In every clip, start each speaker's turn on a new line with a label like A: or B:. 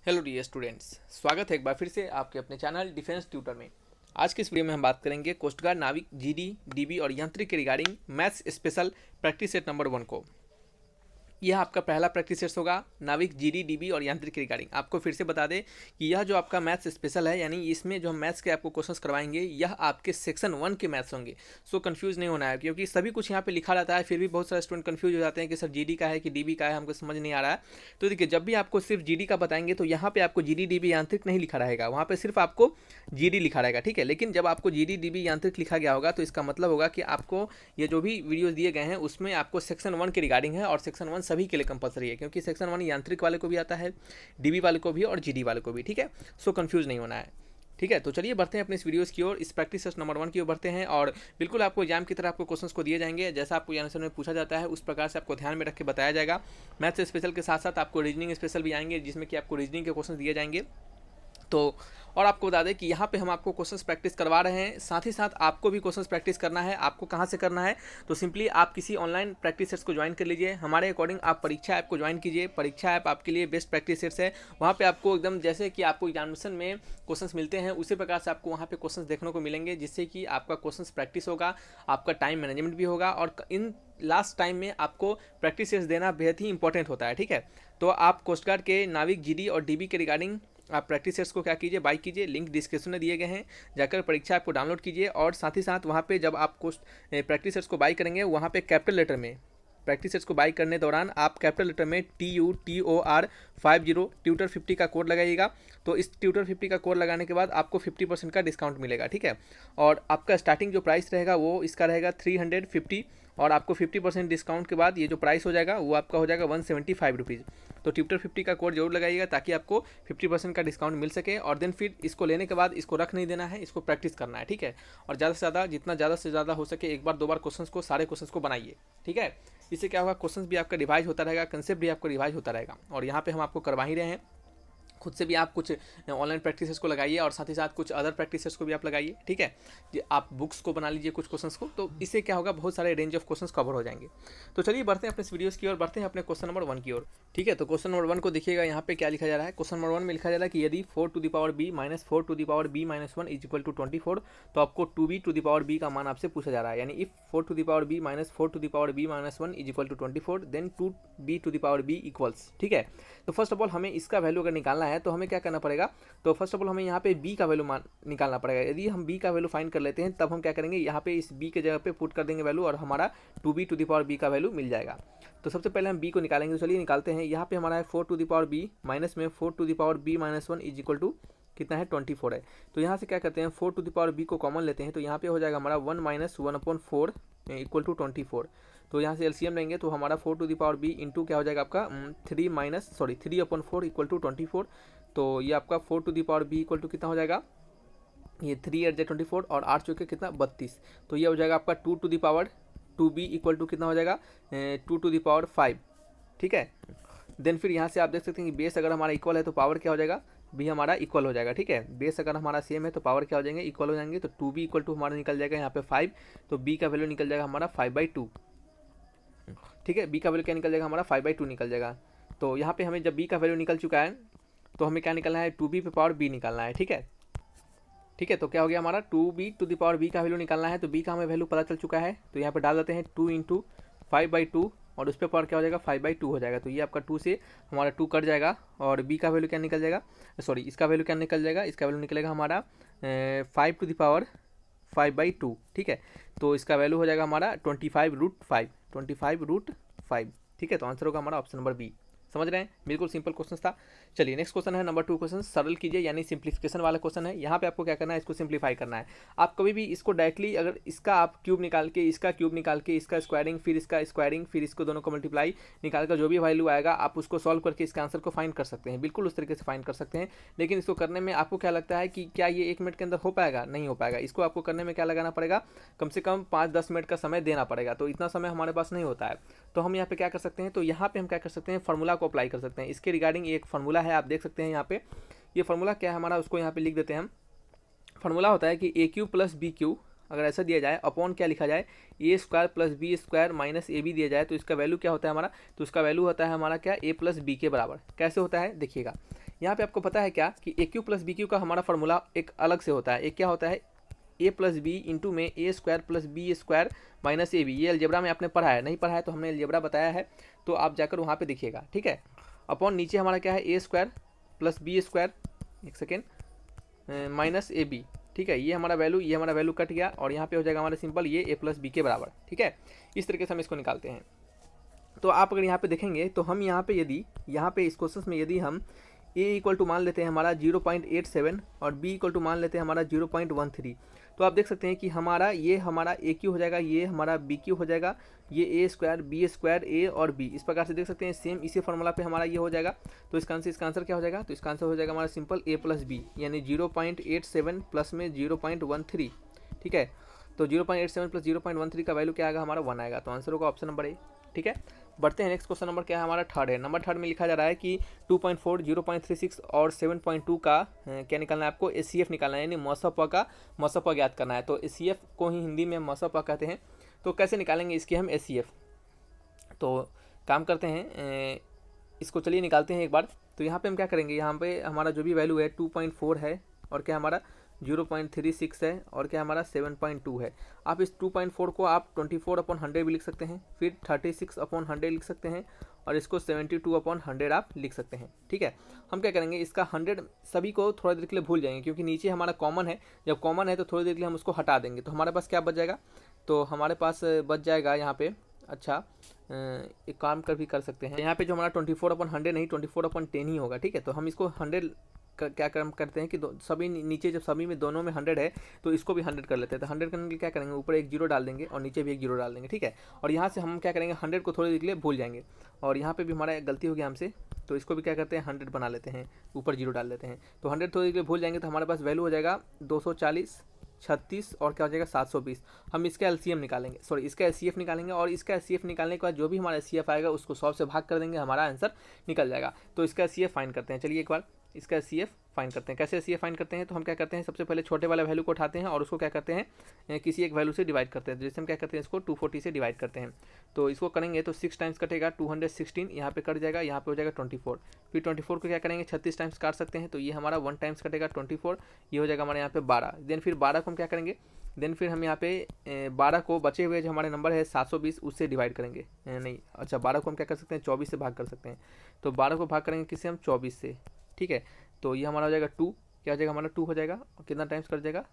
A: Hello dear students, स्वागत है एक बार फिर से आपके अपने चैनल डिफेंस ट्यूटर में। आज के इस वीडियो में हम बात करेंगे कोस्ट गार्ड, नाविक, जीडी, डीबी और यांत्रिक के regarding maths special practice set number 1 को। यह आपका पहला प्रैक्टिस सेट होगा नाविक, जीडी, डीबी और यांत्रिक के रिगार्डिंग। आपको फिर से बता दें कि यह जो आपका मैथ्स स्पेशल है, यानी इसमें जो हम मैथ्स के आपको क्वेश्चंस करवाएंगे यह आपके सेक्शन 1 के मैथ्स होंगे। सो कंफ्यूज नहीं होना है, क्योंकि सभी कुछ यहाँ पे लिखा रहता है, फिर भी बहुत सारे स्टूडेंट कंफ्यूज हो जाते हैं कि सर जीडी का है कि डीबी का है, हमको समझ नहीं आ रहा है। तो देखिए, जब भी आपको सिर्फ जीडी का बताएंगे तो यहाँ पे आपको जीडी, डीबी, यांत्रिक नहीं लिखा रहेगा, वहाँ पे सिर्फ आपको जीडी लिखा रहेगा, ठीक है। लेकिन जब आपको जीडी, डीबी, यांत्रिक लिखा गया होगा तो इसका मतलब होगा कि आपको ये जो भी वीडियोस दिए गए हैं उसमें आपको सेक्शन 1 के रिगार्डिंग है, और सेक्शन 1 सभी के लिए कंपलसरी है, क्योंकि सेक्शन 1 यांत्रिक वाले को भी आता है, डीबी वाले को भी और जीडी वाले को भी, ठीक है। सो कंफ्यूज नहीं होना है, ठीक है। तो चलिए बढ़ते हैं अपने इस वीडियोस की ओर, इस प्रैक्टिस सेट नंबर 1 की ओर बढ़ते हैं। और बिल्कुल आपको एग्जाम की तरह आपको क्वेश्चंस को दिए जाएंगे, जैसा आपको आंसर में पूछा जाता है उस प्रकार से आपको ध्यान में रख के बताया जाएगा। मैथ्स स्पेशल के साथ साथ आपको रीजनिंग स्पेशल भी आएंगे, जिसमें कि आपको रीजनिंग के क्वेश्चन दिए जाएंगे। तो और आपको बता दें कि यहाँ पे हम आपको क्वेश्चंस प्रैक्टिस करवा रहे हैं, साथ ही साथ आपको भी क्वेश्चंस प्रैक्टिस करना है। आपको कहाँ से करना है, तो सिंपली आप किसी ऑनलाइन प्रैक्टिस सेट्स को ज्वाइन कर लीजिए। हमारे अकॉर्डिंग आप परीक्षा ऐप को ज्वाइन कीजिए। परीक्षा ऐप आपके लिए बेस्ट प्रैक्टिस सेट्स है। वहाँ पे आपको एकदम जैसे कि आपको एग्जामिनेशन में क्वेश्चंस मिलते हैं उसी प्रकार से आपको वहाँ पे क्वेश्चंस देखने को मिलेंगे, जिससे कि आपका क्वेश्चंस प्रैक्टिस होगा, आपका टाइम मैनेजमेंट भी होगा, और इन लास्ट टाइम में आपको प्रैक्टिस सेट्स देना बेहद ही इंपॉर्टेंट होता है, ठीक है। तो आप कोस्ट गार्ड के, नाविक, जीडी और डीबी के रिगार्डिंग आप प्रैक्टिस सेट्स को क्या कीजिए, बाई कीजिए। लिंक डिस्क्रिप्शन में दिए गए हैं, जाकर परीक्षा आपको डाउनलोड कीजिए। और साथ ही साथ वहाँ पे जब आप प्रैक्टिस सेट्स को बाई करेंगे, वहाँ पे कैपिटल लेटर में प्रैक्टिस सेट्स को बाई करने दौरान आप कैपिटल लेटर में TUTOR50 ट्यूटर 50 का कोड लगाइएगा। तो इस ट्यूटर 50 का कोड लगाने के बाद आपको 50% का डिस्काउंट मिलेगा, ठीक है। और आपका स्टार्टिंग जो प्राइस रहेगा वो इसका रहेगा 350, और आपको 50% डिस्काउंट के बाद ये जो प्राइस हो जाएगा वो आपका हो जाएगा 175 रुपीज़। तो ट्यूटर 50 का कोड जरूर लगाइएगा, ताकि आपको 50% का डिस्काउंट मिल सके। और देन फिर इसको लेने के बाद इसको रख नहीं देना है, इसको प्रैक्टिस करना है, ठीक है। और ज़्यादा से ज़्यादा, जितना ज़्यादा से ज़्यादा हो सके, एक बार 2 बार क्वेश्चंस को, सारे क्वेश्चंस को बनाइए, ठीक है। इससे क्या होगा, क्वेश्चंस भी आपका रिवाइज होता रहेगा, कंसेप्ट भी आपको रिवाइज होता रहेगा। और यहाँ पे हम आपको करवा ही रहे हैं, खुद से भी आप कुछ ऑनलाइन प्रैक्टिसेस को लगाइए, और साथ ही साथ कुछ अदर प्रैक्टिसेस को भी आप लगाइए, ठीक है। ये आप बुक्स को बना लीजिए कुछ क्वेश्चंस को, तो इससे क्या होगा, बहुत सारे रेंज ऑफ क्वेश्चंस कवर हो जाएंगे। तो चलिए बढ़ते हैं अपने इस वीडियोस की ओर, बढ़ते हैं अपने क्वेश्चन नंबर 1 की ओर, ठीक है। तो क्वेश्चन नंबर 1 को देखिएगा, यहाँ पे क्या लिखा जा रहा है। क्वेश्चन नंबर 1 में लिखा जा रहा है कि यदि 4 to the power b minus 4 to the power b minus 1 is equal to 24, तो आपको 2b to the power b का मान आपसे पूछा जा रहा है। यानी if 4 to the power b minus 4 to the power b minus 1 is equal to 24, then 2b to the power b equals, ठीक है। तो फर्स्ट ऑफ ऑल हमें इसका वैल्यू अगर निकालना है तो हमें क्या करना पड़ेगा, तो फर्स्ट ऑफ ऑल हमें यहाँ पे b का वैल्यू निकालना पड़ेगा। यदि हम b का वैल्यू फाइंड कर लेते हैं, तब हम क्या करेंगे, यहाँ पे इस b के जगह पे पुट कर देंगे वैल्यू, और हमारा 2b to the power b का वैल्यू मिल जाएगा। तो सबसे पहले हम b को निकालेंगे, तो चलिए निकालते हैं। यहाँ पे हमारा है 4 to the power b minus में 4 to the power b minus 1 is equal to कितना है, 24 है। तो यहाँ से क्या करते हैं, 4 टू द पावर b को कॉमन लेते हैं, तो यहाँ पे हो जाएगा हमारा 1 माइनस 1/4 इक्वल टू 24। तो यहाँ से एलसीएम लेंगे तो हमारा 4 to the power b into क्या हो जाएगा आपका 3/4 इक्वल टू 24। तो ये आपका 4 to the power b equal to कितना हो जाएगा, ये 3 8 24 और 8 चौके कितना 32। तो ये हो जाएगा आपका 2 to the power 2b equal to कितना हो जाएगा 2 टू द पावर 5, ठीक है। देन फिर यहाँ से आप देख सकते हैं कि बेस अगर हमारा इक्वल है तो पावर क्या हो जाएगा, b हमारा इक्वल हो जाएगा, ठीक है। बेस अगर हमारा सेम है तो पावर क्या हो जाएंगे, इक्वल हो जाएंगे। तो 2b इक्वल टू हमारा निकल जाएगा यहाँ पे 5, तो b का वैल्यू निकल जाएगा हमारा 5/2, ठीक है। b का वैल्यू क्या निकल जाएगा हमारा 5/2 निकल जाएगा। तो यहाँ पे हमें जब b का वैल्यू निकल चुका है तो हमें क्या निकलना है, 2b पे पावर b निकालना है, ठीक है, ठीक है। तो क्या हो गया हमारा 2b to the power b का वैल्यू निकालना है। तो b का हमें वैल्यू पता चल चुका है, तो यहाँ पे डाल देते हैं 2 इंटू 5/2, और उस पर पावर क्या हो जाएगा 5/2 हो जाएगा। तो ये आपका 2 से हमारा 2 कट जाएगा, और b का वैल्यू क्या निकल जाएगा, सॉरी इसका वैल्यू क्या निकल जाएगा, इसका वैल्यू निकलेगा हमारा 5 टू द पावर 5/2, ठीक है। तो इसका वैल्यू हो जाएगा हमारा 25√5, ठीक है। तो आंसर होगा हमारा ऑप्शन नंबर बी। समझ रहे हैं, बिल्कुल सिंपल क्वेश्चन था। चलिए नेक्स्ट क्वेश्चन है नंबर 2 क्वेश्चन, सरल कीजिए, यानी सिंप्लीफिकेशन वाला क्वेश्चन है। यहाँ पे आपको क्या करना है, इसको सिंप्लीफाई करना है। आप कभी भी इसको डायरेक्टली, अगर इसका आप क्यूब निकाल के, इसका क्यूब निकाल के, इसका स्क्वायरिंग, फिर इसका स्क्वायरिंग, फिर इसको दोनों को मल्टीप्लाई निकाल कर जो भी वैल्यू आएगा आप उसको सॉल्व करके इसका आंसर को फाइंड कर सकते हैं, बिल्कुल उस तरीके से फाइंड कर सकते हैं। लेकिन इसको करने में आपको क्या लगता है कि क्या ये 1 मिनट के अंदर हो पाएगा, नहीं हो पाएगा। इसको आपको करने में क्या लगाना पड़ेगा, कम से कम 5-10 मिनट का समय देना पड़ेगा। तो इतना समय हमारे पास नहीं होता है, तो हम यहाँ पे क्या कर सकते हैं, तो यहाँ पे हम क्या कर सकते हैं, फार्मूला को अप्लाई कर सकते हैं। इसके रिगार्डिंग एक फार्मूला है, आप देख सकते हैं यहाँ पे। ये फार्मूला क्या है हमारा, उसको यहाँ पे लिख देते हैं हम। फार्मूला होता है कि a³ प्लस b³ अगर ऐसा दिया जाए, अपॉन क्या लिखा जाए, a² plus b² minus ab दिया जाए, तो इसका वैल्यू क्या होता है हमारा, तो इसका वैल्यू होता है हमारा क्या, a प्लस b के बराबर। कैसे होता है देखिएगा, यहाँ पे आपको पता है क्या कि ए क्यू प्लस बी क्यू का हमारा फार्मूला एक अलग से होता है। एक क्या होता है, ए प्लस बी इंटू में A square plus B square minus A B. ये अलजेब्रा में आपने पढ़ा है, नहीं पढ़ा है तो हमने अलजेब्रा बताया है, तो आप जाकर वहाँ पे देखिएगा, ठीक है। अपॉन नीचे हमारा क्या है, ए स्क्वायर प्लस बी स्क्वायर, एक सेकेंड, माइनस ए बी, ठीक है। ये हमारा वैल्यू कट गया और यहाँ पे हो जाएगा हमारा सिंपल ये ए प्लस बी के बराबर, ठीक है। इस तरीके से हम इसको निकालते हैं। तो आप अगर यहाँ पे देखेंगे तो हम यहाँ पे यदि यहाँ पे इस क्वेश्चन में यदि हम a इक्वल टू मान लेते हैं हमारा 0.87 और b इक्वल टू मान लेते हैं हमारा 0.13, तो आप देख सकते हैं कि ये हमारा ए क्यू हो जाएगा, ये हमारा बी क्यू हो जाएगा, ये ए स्क्वायर बी स्क्वायर ए और बी, इस प्रकार से देख सकते हैं। सेम इसी फॉर्मूला पे हमारा ये हो जाएगा। तो इसका आंसर क्या हो जाएगा, तो इसका आंसर हो जाएगा हमारा सिंपल a प्लस बी, यानी 0.87 प्लस में 0.13, ठीक है। तो 0.87 प्लस 0.13 का वैल्यू क्या आएगा, हमारा 1 आएगा। तो आंसर होगा ऑप्शन नंबर ए, ठीक है। बढ़ते हैं नेक्स्ट क्वेश्चन नंबर क्या है हमारा थर्ड है। नंबर थर्ड में लिखा जा रहा है कि 2.4, 0.36 और 7.2 का क्या निकालना है आपको, एचसीएफ निकालना है, यानी मौसप ज्ञात करना है। तो एचसीएफ को ही हिंदी में मौसप कहते हैं। तो कैसे निकालेंगे इसकी हम एचसीएफ, तो काम करते हैं, इसको चलिए निकालते हैं एक बार। तो यहाँ पे हम क्या करेंगे, यहाँ पे हमारा जो भी वैल्यू है 2.4 है और क्या हमारा 0.36 है और क्या हमारा 7.2 है। आप इस 2.4 को आप 24/100 भी लिख सकते हैं, फिर 36/100 लिख सकते हैं और इसको 72/100 आप लिख सकते हैं, ठीक है। हम क्या करेंगे, इसका 100 सभी को थोड़ा देर के लिए भूल जाएंगे, क्योंकि नीचे हमारा कॉमन है। जब कॉमन है तो थोड़ी देर के लिए हम उसको हटा देंगे। तो हमारे पास क्या बच जाएगा, तो हमारे पास बच जाएगा यहाँ पे, अच्छा एक काम कर सकते हैं, यहाँ पे जो हमारा 24/100 नहीं 24/10 ही होगा, ठीक है। तो हम इसको 100 क्या काम करते हैं कि सभी नीचे जब सभी में दोनों में 100 है तो इसको भी 100 कर लेते हैं। तो 100 करने के लिए क्या करेंगे, ऊपर एक जीरो डाल देंगे और नीचे भी एक जीरो डाल देंगे, ठीक है। और यहाँ से हम क्या करेंगे, 100 को थोड़ी देर के लिए भूल जाएंगे। और यहाँ पे भी हमारा गलती हो गया हमसे, तो इसको भी क्या करते हैं 100 बना लेते हैं, ऊपर जीरो डाल देते हैं। तो 100 थोड़ी देर के लिए भूल जाएंगे तो हमारे पास वैल्यू हो जाएगा 240, 36 और क्या हो जाएगा 720। हम इसका एलसीएम निकालेंगे, इसका एचसीएफ निकालेंगे और इसका एचसीएफ निकालने के बाद जो भी हमारा एचसीएफ आएगा उसको 100 से भाग कर देंगे, हमारा आंसर निकल जाएगा। तो इसका एचसीएफ फाइंड करते हैं। चलिए एक बार इसका एचसीएफ फाइंड करते हैं। कैसे एचसीएफ फाइंड करते हैं, तो हम क्या करते हैं, सबसे पहले छोटे वाले वैल्यू को उठाते हैं और उसको क्या करते हैं किसी एक वैल्यू से डिवाइड करते हैं। जैसे हम क्या करते हैं, इसको 240 से डिवाइड करते हैं। तो इसको करेंगे तो 6 टाइम्स कटेगा, 216 यहाँ पे कट जाएगा, यहाँ पे हो जाएगा 24। फिर 24 को क्या करेंगे 36 टाइम्स काट सकते हैं, तो ये हमारा 1 टाइम्स कटेगा 24, ये हो जाएगा हमारे यहाँ पे 12। देन फिर 12 को हम क्या करेंगे, फिर हम यहाँ पे 12 को बचे हुए जो हमारे नंबर है 720 उससे डिवाइड करेंगे, नहीं अच्छा 12 को हम क्या कर सकते हैं 24 से भाग कर सकते हैं। तो 12 को भाग करेंगे किससे, हम 24 से, ठीक है। तो ये हमारा हो जाएगा 2, क्या हो जाएगा हमारा 2 हो जाएगा और कितना टाइम्स कट जाएगा,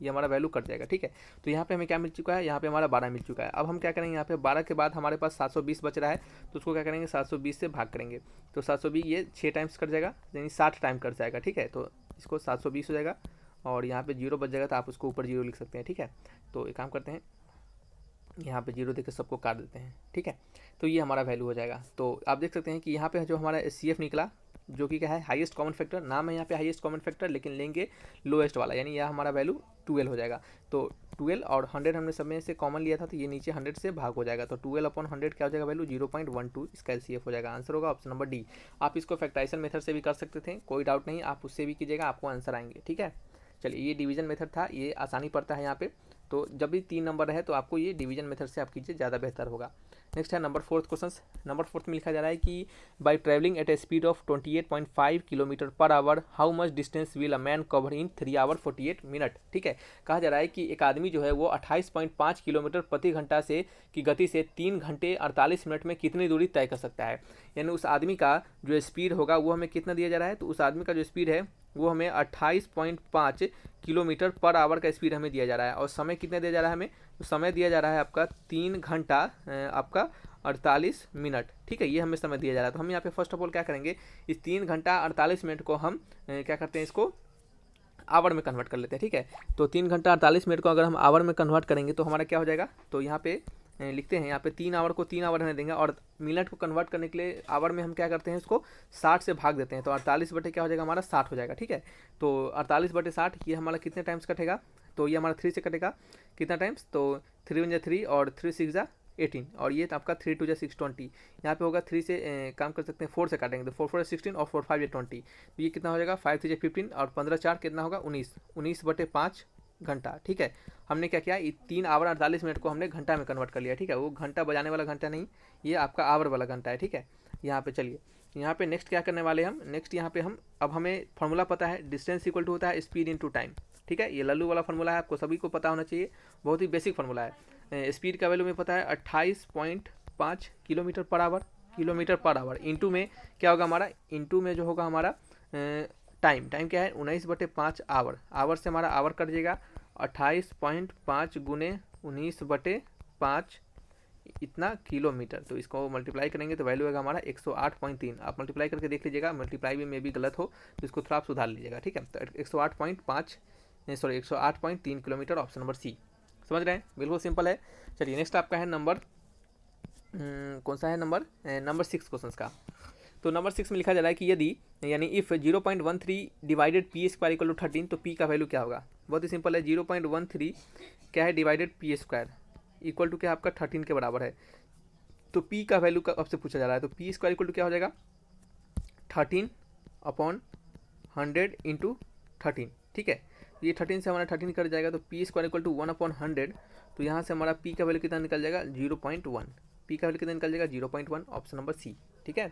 A: ये हमारा वैल्यू कट जाएगा, ठीक है। तो यहाँ पे हमें क्या मिल चुका है, यहाँ पे हमारा 12 मिल चुका है। अब हम क्या करेंगे, यहाँ पे 12 के बाद हमारे पास 720 बच रहा है, तो उसको क्या करेंगे 720 से भाग करेंगे। तो 720 ये 6 टाइम्स कट जाएगा, यानी 60 टाइम कट जाएगा, ठीक है। तो इसको 720 हो जाएगा और यहाँ पे जीरो बच जाएगा, तो आप उसको ऊपर जीरो लिख सकते हैं, ठीक है। तो एक काम करते हैं, यहाँ पे जीरो देकर सबको काट देते हैं, ठीक है। तो ये हमारा वैल्यू हो जाएगा। तो आप देख सकते हैं कि यहाँ पे जो हमारा एचसीएफ निकला, जो कि क्या है हाईएस्ट कॉमन फैक्टर, नाम है यहाँ पे हाईएस्ट कॉमन फैक्टर, लेकिन लेंगे लोएस्ट वाला, यानी यह हमारा वैल्यू 12 हो जाएगा। तो 12 और 100 हमने सब में से कॉमन लिया था, तो ये नीचे 100 से भाग हो जाएगा। तो 12/100 क्या हो जाएगा वैल्यू 0.12, इसका एलसीएफ हो जाएगा। आंसर होगा ऑप्शन नंबर डी। आप इसको फैक्टराइजेशन मेथड से भी कर सकते थे, कोई डाउट नहीं, आप उससे भी कीजिएगा, आपको आंसर आएंगे, ठीक है। चलिए ये डिवीजन मेथड था, ये आसानी पड़ता है यहाँ पे। तो जब भी 3 नंबर रहे तो आपको ये डिवीजन मेथड से आप कीजिए, ज़्यादा बेहतर होगा। नेक्स्ट है नंबर 4 क्वेश्चन। नंबर 4 में लिखा जा रहा है कि by travelling at a speed of 28.5 kilometre per hour how much distance will a man cover in 3 hour 48 minute, ठीक है। कहा जा रहा है कि एक आदमी जो है वो 28.5 किलोमीटर प्रति घंटा से की गति से 3 घंटे 48 मिनट में कितनी दूरी तय कर सकता है। यानी उस आदमी का जो स्पीड होगा वो हमें कितना दिया जा रहा है, तो उस आदमी का जो स्पीड है वो हमें 28.5 किलोमीटर पर आवर का स्पीड हमें दिया जा रहा है। और समय कितना दिया जा रहा है हमें, तो समय दिया जा रहा है आपका 3 घंटा आपका 48 मिनट, ठीक है। ये हमें समय दिया जा रहा है। तो हम यहाँ पे फर्स्ट ऑफ ऑल क्या करेंगे, इस 3 घंटा 48 मिनट को हम क्या करते हैं, इसको आवर में कन्वर्ट कर लेते हैं, ठीक है। तो 3 घंटा 48 मिनट को अगर हम आवर में कन्वर्ट करेंगे तो हमारा क्या हो जाएगा, तो यहाँ पे लिखते हैं, यहाँ पे 3 आवर को 3 आवर रहने देंगे और मिनट को कन्वर्ट करने के लिए आवर में हम क्या करते हैं, इसको 60 से भाग देते हैं। तो 48 बटे क्या हो जाएगा हमारा 60 हो जाएगा, ठीक है। तो 48 बटे 60 ये हमारा कितने टाइम्स कटेगा, तो ये हमारा 3 से कटेगा कितना टाइम्स, तो 3 × 3 और 3 × 6 = 18 और ये तो आपका 3 × 2 = 6 20। यहाँ पे होगा 3 से काम कर सकते हैं, 4 से काटेंगे तो 4 × 4 = 16 और 4 × 5 = 20। तो ये कितना हो जाएगा 5 × 3 = 15 और 15 × 4 कितना होगा 19, 19 बटे 5 घंटा, ठीक है। हमने क्या किया, 3 आवर 48 मिनट को हमने घंटा में कन्वर्ट कर लिया, ठीक है। वो घंटा बजाने वाला घंटा नहीं, ये आपका आवर वाला घंटा है, ठीक है। यहाँ पे चलिए यहाँ पे नेक्स्ट क्या करने वाले हम, नेक्स्ट यहाँ पे हम अब हमें फार्मूला पता है, डिस्टेंस इक्वल टू होता है स्पीड इनटू टाइम, ठीक है। ये लल्लू वाला फार्मूला है, आपको सभी को पता होना चाहिए, बहुत ही बेसिक फार्मूला है। स्पीड का वैल्यू में पता है 28.5 किलोमीटर पर आवर, इंटू में क्या होगा हमारा, इंटू में जो होगा हमारा टाइम क्या है 19/5 आवर से हमारा आवर कट जाएगा, 28.5 गुने 19/5 इतना किलोमीटर। तो इसको मल्टीप्लाई करेंगे तो वैल्यू होगा हमारा 108.3। आप मल्टीप्लाई करके देख लीजिएगा, मल्टीप्लाई में भी गलत हो तो इसको थोड़ा आप सुधार लीजिएगा, ठीक है। तो 108.3 किलोमीटर, ऑप्शन नंबर सी। समझ रहे हैं, बिल्कुल सिंपल है। चलिए नेक्स्ट आपका है नंबर कौन सा है, नंबर 6 क्वेश्चन का। तो नंबर 6 में लिखा जा रहा है कि यदि यानी if 0.13 divided P square equal to 13 तो पी का वैल्यू क्या होगा। बहुत ही सिंपल है, 0.13 क्या है divided P square equal to क्या आपका 13 के बराबर है। तो पी का वैल्यू का आपसे पूछा जा रहा है, तो पी स्क्वायर इक्वल टू क्या हो जाएगा 13/100 इंटू 13, ठीक है। ये 13 से हमारा 13 कट जाएगा तो पी स्क्वायर इक्वल टू 1/100। तो यहाँ से हमारा पी का वैल्यू कितना निकल जाएगा 0.1, पी का वैल्यू कितना निकल जाएगा 0.1, ऑप्शन नंबर सी, ठीक है।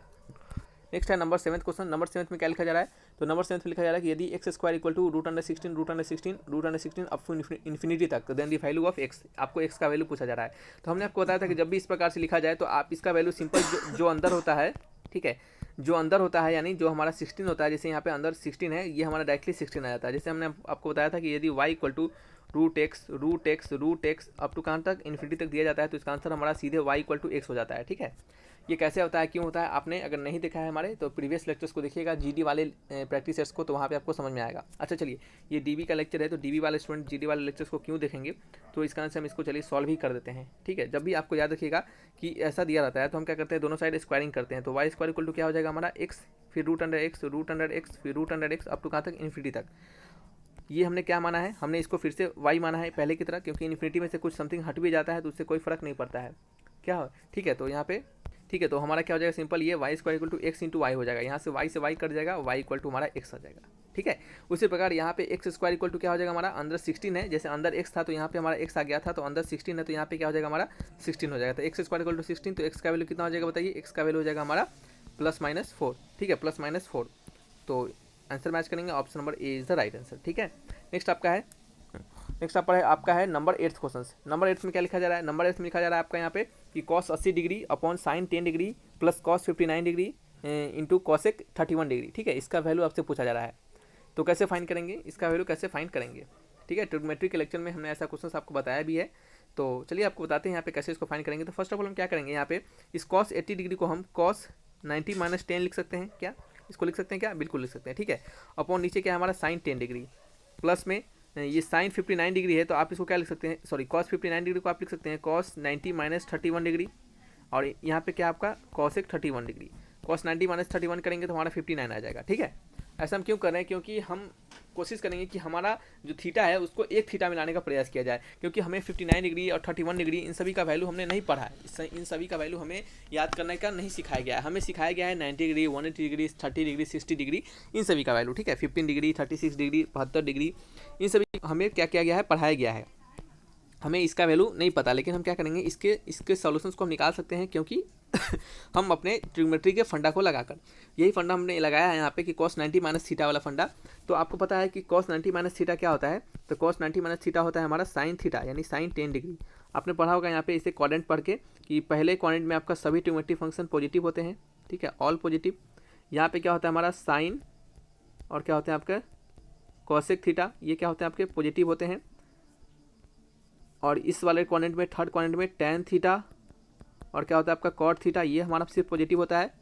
A: नेक्स्ट है नंबर 7 क्वेश्चन। नंबर 7 में क्या लिखा जा रहा है, तो नंबर 7 में लिखा जा रहा है कि यदि X square equal to √16 up to infinity तक, then the value of X, आपको एक्स का वैल्यू पूछा जा रहा है। तो हमने आपको बताया था कि जब भी इस प्रकार से लिखा जाए तो आप इसका वैल्यू सिंपल जो अंदर होता है, ठीक है, जो अंदर होता है यानी जो हमारा 16 होता है, जैसे यहाँ पे अंदर 16 है, ये हमारा डायरेक्टली 16 आ जाता है। जैसे हमने आपको बताया था कि यदि y equal to √x up to कहाँ तक इन्फिनिटी तक दिया जाता है तो इसका आंसर हमारा सीधे y इक्वल टू x हो जाता है, ठीक है। ये कैसे होता है, क्यों होता है, आपने अगर नहीं देखा है हमारे तो प्रीवियस लेक्चर्स को देखिएगा, जीडी वाले प्रैक्टिस सेट्स को, तो वहाँ पे आपको समझ में आएगा। अच्छा चलिए, ये डीबी का लेक्चर है तो डीबी वाले स्टूडेंट जीडी वाले लेक्चर्स को क्यों देखेंगे, तो इसका आंसर हम इसको चलिए सॉल्व ही कर देते हैं, ठीक है। जब भी आपको याद रखिएगा कि ऐसा दिया रहता है तो हम क्या करते हैं, दोनों साइड स्क्वायरिंग करते हैं। तो वाई स्क्वायर इक्वल टू क्या हो जाएगा हमारा x, फिर √x फिर √x अप टू कहाँ तक इन्फिनिटी तक। ये हमने क्या माना है, हमने इसको फिर से y माना है पहले की तरह, क्योंकि इन्फिनिटी में से कुछ समथिंग हट भी जाता है तो उससे कोई फर्क नहीं पड़ता है क्या, ठीक है। तो यहाँ पे ठीक है, तो हमारा क्या हो जाएगा सिंपल, ये y square equal to x into Y हो जाएगा, यहाँ से y कट जाएगा, y इक्वल टू हमारा x आ जाएगा, ठीक है। उसी प्रकार यहाँ पे x स्क्वायर इक्वल टू क्या हो जाएगा हमारा, अंदर 16 है, जैसे अंदर x था तो यहाँ पे हमारा x आ गया था, तो अंदर 16 है तो यहाँ पे क्या हो जाएगा हमारा 16 हो जाएगा। तो x स्क्वायर इक्वल टू 16, तो x का वैल्यू कितना हो जाएगा बताइए, x का वैल्यू हो जाएगा हमारा +-4, ठीक है, +-4। तो आंसर मैच करेंगे, option number A is the right answer, ठीक है। नेक्स्ट आपका है नंबर 8 क्वेश्चन। नंबर 8 में क्या लिखा जा रहा है, नंबर 8 में लिखा जा रहा है आपका यहाँ पे कि cos 80 degree upon sine 10 degree plus cos 59 degree into cosec 31 degree, ठीक है। इसका वैल्यू आपसे पूछा जा रहा है, तो कैसे फाइंड करेंगे, इसका वैल्यू कैसे फाइंड करेंगे, ठीक है। ट्रिग्नोमेट्री के लेक्चर में हमने ऐसा क्वेश्चन आपको बताया भी है, तो चलिए आपको बताते हैं यहाँ पे कैसे इसको फाइंड करेंगे। तो फर्स्ट ऑफ ऑल हम क्या करेंगे, यहाँ पे इस cos 80 डिग्री को हम cos 90 - 10 लिख सकते हैं क्या, इसको लिख सकते हैं क्या, बिल्कुल लिख सकते हैं, ठीक है। अपॉन नीचे क्या है हमारा साइन 10 डिग्री प्लस में ये साइन 59 डिग्री है तो आप इसको क्या लिख सकते हैं, सॉरी cos 59 डिग्री को आप लिख सकते हैं cos 90 - 31 डिग्री, और यहाँ पे क्या आपका cosec 31 डिग्री, cos 90 - 31 करेंगे तो हमारा 59 आ जाएगा, ठीक है। ऐसा हम क्यों कर रहे हैं, क्योंकि हम कोशिश करेंगे कि हमारा जो थीटा है उसको एक थीटा में लाने का प्रयास किया जाए, क्योंकि हमें 59 डिग्री और 31 डिग्री इन सभी का वैल्यू हमने नहीं पढ़ा है, इन सभी का वैल्यू हमें याद करने का नहीं सिखाया गया है। हमें सिखाया गया है 90 डिग्री, 180 डिग्री, 30 डिग्री, 60 डिग्री, इन सभी का वैल्यू, ठीक है। 15 डिग्री, 36 डिग्री, 72 डिग्री, इन सभी हमें क्या किया गया है, पढ़ाया गया है। हमें इसका वैल्यू नहीं पता, लेकिन हम क्या करेंगे, इसके सॉल्यूशंस को हम निकाल सकते हैं, क्योंकि हम अपने ट्रिग्नोमेट्री के फंडा को लगाकर, यही फंडा हमने लगाया है यहाँ पे कि cos 90 - थीटा वाला फंडा। तो आपको पता है कि cos 90 - थीटा क्या होता है, तो cos 90 - थीटा होता है हमारा साइन थीटा यानी साइन 10 डिग्री। आपने पढ़ा होगा यहाँ पे इसे क्वाड्रेंट पढ़ के कि पहले क्वाड्रेंट में आपका सभी ट्रिग्नोमेट्री फंक्शन पॉजिटिव होते हैं, ठीक है, ऑल पॉजिटिव। यहाँ पे क्या होता है हमारा साइन, और क्या होते हैं आपका cosec थीटा, ये क्या होते हैं आपके पॉजिटिव होते हैं। और इस वाले क्वाड्रेंट में, थर्ड क्वाड्रेंट में tan थीटा, और क्या होता है आपका cot थीटा, ये हमारा सिर्फ पॉजिटिव होता है।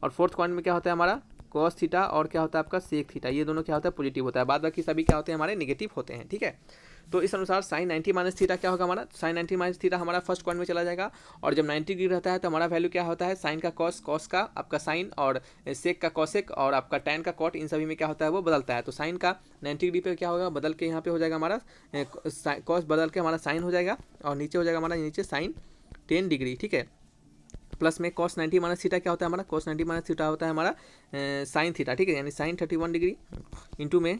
A: और फोर्थ क्वाड्रेंट में क्या होता है हमारा cos थीटा, और क्या होता है आपका sec थीटा, ये दोनों क्या होता है पॉजिटिव होता है, बाद बाकी सभी क्या होते हैं हमारे नेगेटिव होते हैं, ठीक है। तो इस अनुसार साइन 90 - थीटा क्या होगा हमारा, साइन 90 - थीटा हमारा फर्स्ट क्वाड्रेंट में चला जाएगा। और जब 90 डिग्री रहता है तो हमारा वैल्यू क्या होता है, साइन का cos, cos का आपका साइन, और सेक का cosec, और आपका tan का cot, इन सभी में क्या होता है वो बदलता है। तो साइन का 90 डिग्री पे क्या होगा, बदल के यहाँ पे हो जाएगा हमारा cos, बदल के हमारा साइन हो जाएगा, और नीचे हो जाएगा हमारा नीचे साइन 10 डिग्री, ठीक है। प्लस में cos 90 - थीटा क्या होता है हमारा, cos 90 - थीटा होता है हमारा साइन थीटा, ठीक है, यानी साइन 31 डिग्री इंटू में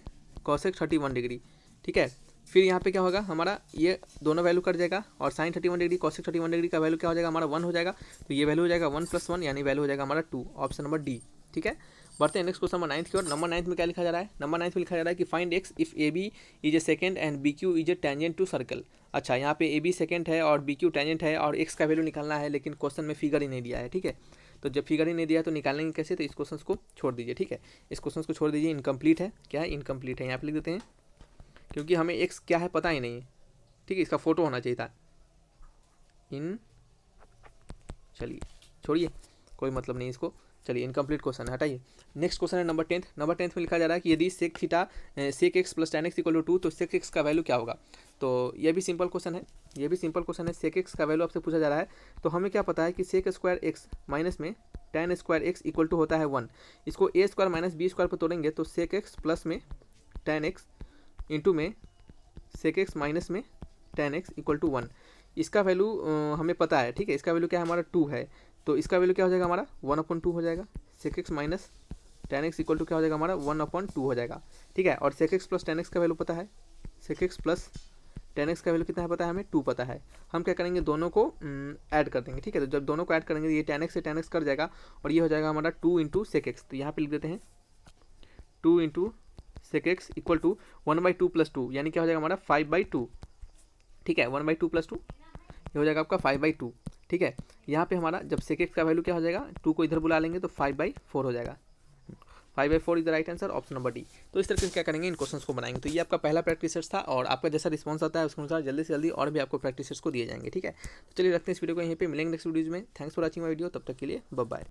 A: cosec 31 डिग्री, ठीक है। फिर यहाँ पे क्या होगा हमारा, ये दोनों वैल्यू कट जाएगा और साइन 31 डिग्री कॉसेक 31 डिग्री का वैल्यू क्या हो जाएगा हमारा 1 हो जाएगा। तो ये वैल्यू हो जाएगा 1 + 1 यानी वैल्यू हो जाएगा हमारा 2, ऑप्शन नंबर डी। ठीक है, बढ़ते हैं नेक्स्ट क्वेश्चन नंबर 9 की ओर। नंबर 9 में क्या लिखा जा रहा है, नंबर 9 में लिखा जा रहा है कि find X if A B is a secant and B Q is a tangent to circle. अच्छा, यहाँ पे ए बी सेकेंड है और बी क्यू टेंजेंट है और एक्स का वैल्यू निकालना है, लेकिन क्वेश्चन में फिगर ही नहीं दिया है। ठीक है, तो जब फिगर ही नहीं दिया तो निकालेंगे कैसे, तो इस क्वेश्चन को छोड़ दीजिए। ठीक है, इस क्वेश्चन को छोड़ दीजिए, इनकम्प्लीट है। क्या है, इनकम्प्लीट है, यहाँ पे लिख देते हैं, क्योंकि हमें एक्स क्या है पता ही नहीं है। ठीक है, इसका फोटो होना चाहिए था। चलिए छोड़िए, कोई मतलब नहीं इसको, चलिए इनकम्प्लीट क्वेश्चन है, हटाइए। नेक्स्ट क्वेश्चन है नंबर 10। नंबर 10 में लिखा जा रहा है कि यदि sec theta sec x plus tan x = 2 तो सेक एक्स का वैल्यू क्या होगा। तो ये भी सिंपल क्वेश्चन है, ये भी सिंपल क्वेश्चन है। सेक एक्स का वैल्यू आपसे पूछा जा रहा है, तो हमें क्या पता है कि सेक स्क्वायर एक्स माइनस में tan स्क्वायर एक्स = होता है 1। इसको a square minus b square पर तोड़ेंगे तो सेक एक्स प्लस में tan x इंटू में सेक एक्स माइनस में tan x = 1। इसका वैल्यू हमें पता है। ठीक है, इसका वैल्यू क्या है हमारा 2 है, तो इसका वैल्यू क्या हो जाएगा हमारा 1/2 हो जाएगा। Sec x minus tan x = क्या हो जाएगा हमारा 1/2 हो जाएगा। ठीक है, और sec x plus tan x का वैल्यू पता है, sec x plus tan x का वैल्यू कितना है पता है हमें, 2 पता है। हम क्या करेंगे, दोनों को ऐड कर देंगे। ठीक है, तो जब दोनों को ऐड करेंगे ये tan x से tan x कट जाएगा और ये हो जाएगा हमारा 2 × सेक एक्स। तो यहाँ पे लिख देते हैं 2 × सेक एक्स = 1/2 + 2 यानी क्या हो जाएगा हमारा 5/2। ठीक है, 1/2 + 2 ये हो जाएगा आपका 5/2। ठीक है, यहाँ पे हमारा जब सेक एक्स का वैल्यू क्या हो जाएगा, 2 को इधर बुला लेंगे तो 5/4 हो जाएगा। 5/4 is the right answer, option number D. तो इस तरीके से क्या करेंगे, इन क्वेश्चंस को बनाएंगे। तो ये आपका पहला प्रैक्टिस सेट था और आपका जैसा रिस्पॉन्स आता है उसके अनुसार जल्दी से जल्दी और भी आपको प्रैक्टिस सेट्स को दिए जाएंगे। ठीक है, तो चलिए रखते हैं इस वीडियो को यहीं पे, मिलेंगे नेक्स्ट वीडियोज में। Thanks for watching my video, तब तक के लिए बाय बाय।